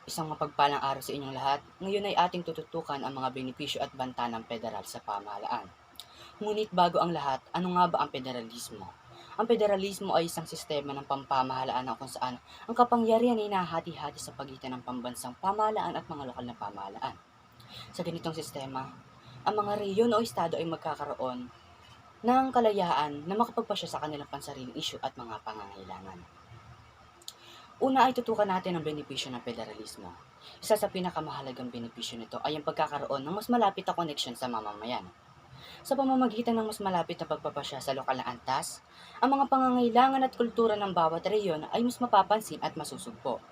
Isang mapagpalang araw sa inyong lahat. Ngayon ay ating tututukan ang mga benepisyo at banta ng federal sa pamahalaan. Ngunit bago ang lahat, ano nga ba ang federalismo? Ang federalismo ay isang sistema ng pampamahalaan na kung saan ang kapangyarihan ay nahati-hati sa pagitan ng pambansang pamahalaan at mga lokal na pamahalaan. Sa ganitong sistema, ang mga rehiyon o estado ay magkakaroon ng kalayaan na makapagpasya sa kanilang pansariling isyu at mga pangangailangan. Una ay tutukan natin ang benepisyo ng federalismo. Isa sa pinakamahalagang benepisyo nito ay ang pagkakaroon ng mas malapit na koneksyon sa mamamayan. Sa pamamagitan ng mas malapit na pagpapasya sa lokal na antas, ang mga pangangailangan at kultura ng bawat rehiyon ay mas mapapansin at masusugpo.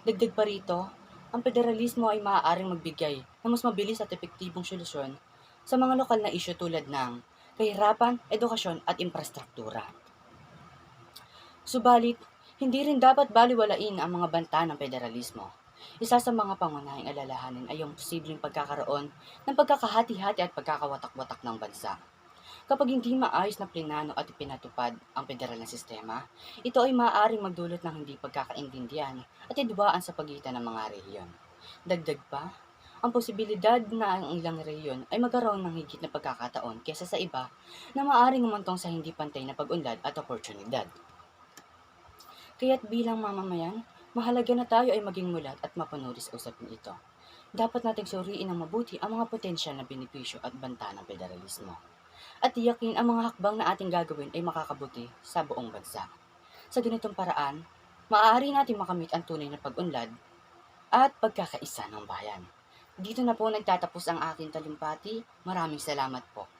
Dagdag pa rito, ang federalismo ay maaaring magbigay ng mas mabilis at epektibong solusyon sa mga lokal na isyu tulad ng kahirapan, edukasyon at infrastruktura. Subalit, hindi rin dapat balewalain ang mga banta ng federalismo. Isa sa mga pangunahing alalahanin ay ang posibleng pagkakaroon ng pagkakahati-hati at pagkakawatak-watak ng bansa. Kapag hindi maayos na plinano at ipinatupad ang federal na sistema, ito ay maaaring magdulot ng hindi pagkakaintindihan at idwaan sa pagitan ng mga rehiyon. Dagdag pa, ang posibilidad na ang ilang rehiyon ay magkaroon ng higit na pagkakataon kaysa sa iba na maaaring umantong sa hindi pantay na pag-unlad at oportunidad. Kaya't bilang mamamayan, mahalaga na tayo ay maging mulat at mapanuri sa usapin ito. Dapat nating suriin ng mabuti ang mga potensyal na benepisyo at banta ng federalismo. At tiyakin ang mga hakbang na ating gagawin ay makakabuti sa buong bansa. Sa ganitong paraan, maaari natin makamit ang tunay na pag-unlad at pagkakaisa ng bayan. Dito na po nagtatapos ang aking talumpati. Maraming salamat po.